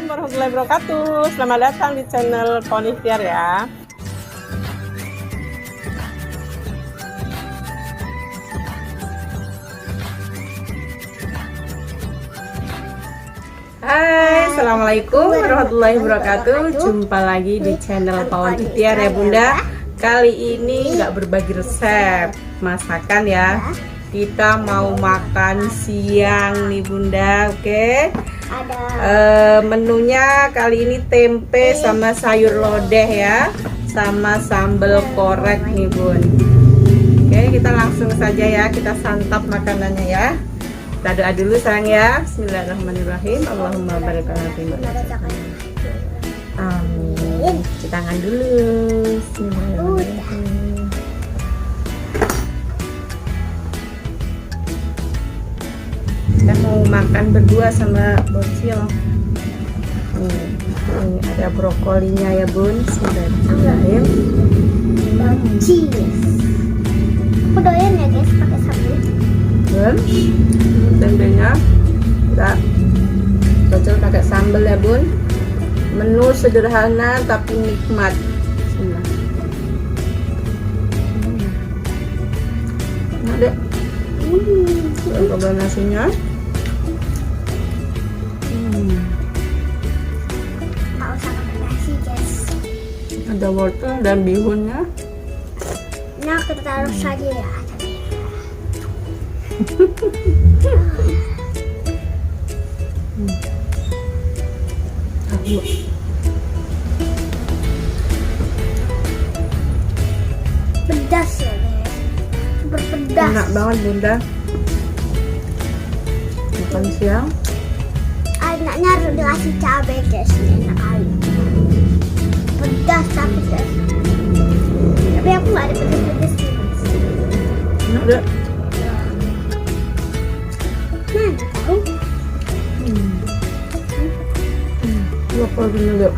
warahmatullahi wabarakatuh. Selamat datang di channel Poni Ikhtiar ya. Hai, assalamualaikum warahmatullahi wabarakatuh. Jumpa lagi di channel Poni Ikhtiar ya Bunda. Kali ini nggak berbagi resep masakan ya. Kita mau makan siang nih Bunda, oke? Menunya kali ini tempe sama sayur lodeh ya, sama sambal korek nih Bun. Oke, kita langsung saja ya, kita santap makanannya ya. Kita doa dulu sayang ya. Bismillahirrahmanirrahim. Allahumma barik lana fi ma razaqtana. Amin. Cuci tangan dulu. Bismillahirrahmanirrahim. Kita mau makan berdua sama bocil. Ini ada brokolinya ya Bun. Bismillahirrahmanirrahim. Cheese. Aku doyan ya guys pakai sambal. Bun, tempenya kita cocol pakai sambal ya Bun. Menu sederhana tapi nikmat. Bismillah. Ada. Coba nasinya. Nggak usah pakai nasi guys. Ada wortel dan bihunnya. Nah kita taruh saja ya. Pedas ya guys. Super pedas. Enak banget Bunda. Makan siang. Enaknya harus dikasih cabai guys. Enak kali. Pedas tapi guys. Tapi aku nggak ada pedas-pedas nih guys. Enak deh. Tahu? Brokoli dulu.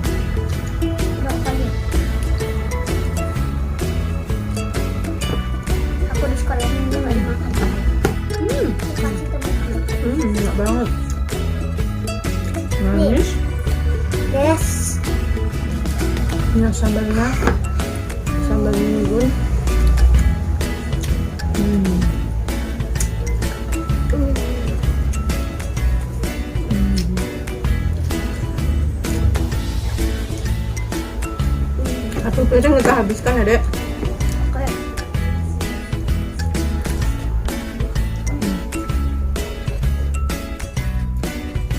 Brokoli. Aku di sekolah ini nggak dimakan. Dikasih teman. Enak banget. Manis. Yes. Ini sambalnya. Sambal ini Bun. Satu piring kita habiskan ya Dek. Oke.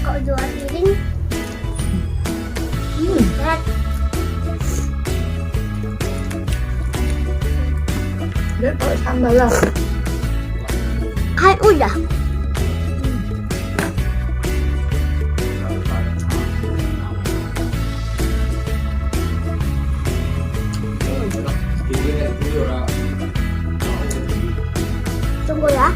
Kok dua piring? Berat. Dek pakai sambal lah. Kan udah. Tunggu ya.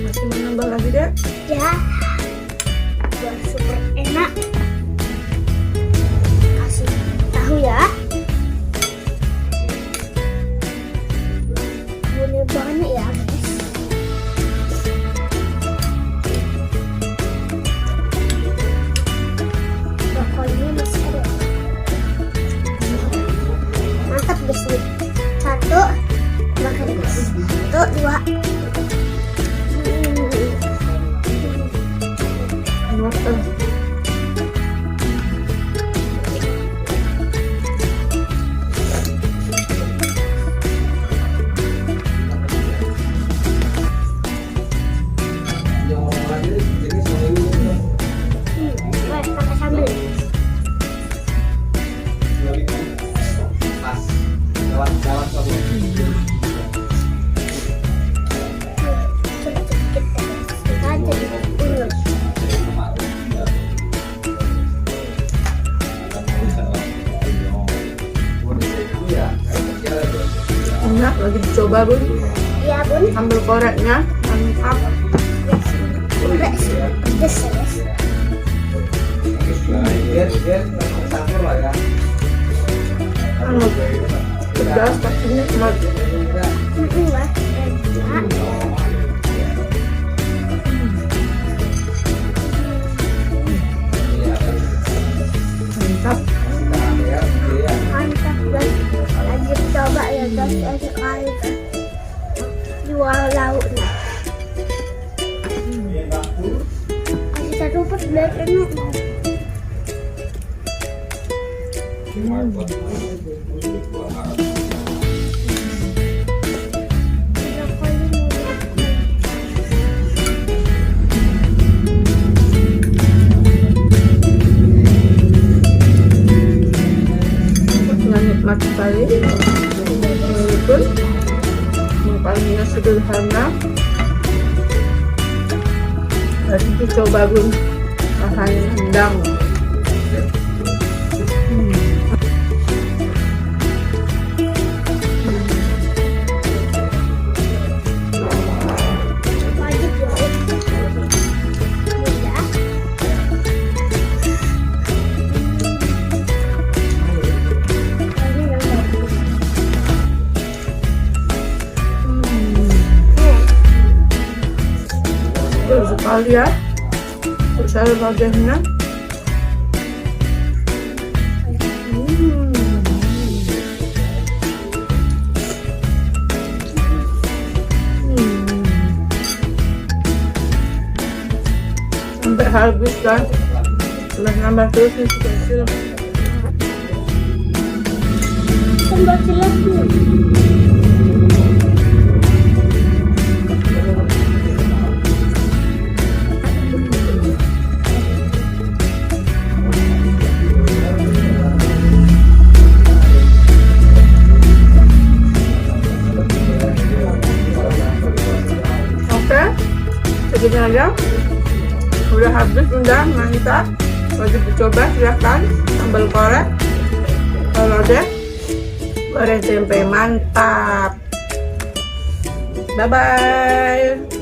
Masih mau nambah lagi Dek? Ya. Biar super enak. Kasih tahu ya. Bumbunya banyak ya guys. Brokolinya masih ada. Mantap guys nih. Satu. Makan guys. Satu, dua. Wortel. Pakai sambal. Sedikit guys. Kita jadi ulur. Enak lagi dicoba Bun. Iya bun. Sambal koreknya mantap. Enggak sih, pedes ya. Pedas tapi nikmat. Wah, Mantap. mantap guys. Lanjut coba ya guys, sekali guys. Jual lauknya. Kita rumput belakangnya. Nikmat sekali. Walaupun makanan sederhana, tapi dicoba bun rasanya rendang. Wajib ya. Mudah. Ini yang bagus. Betul sekali ya. Sayur lodehnya. Sampai habis kan. Setelah nambah terus nih kecil. Sambal ciloknya. Oke, segini aja. Udah habis, udah mantap. Wajib dicoba, silahkan. Sambal korek, lodeh, goreng tempe, mantap. Bye bye.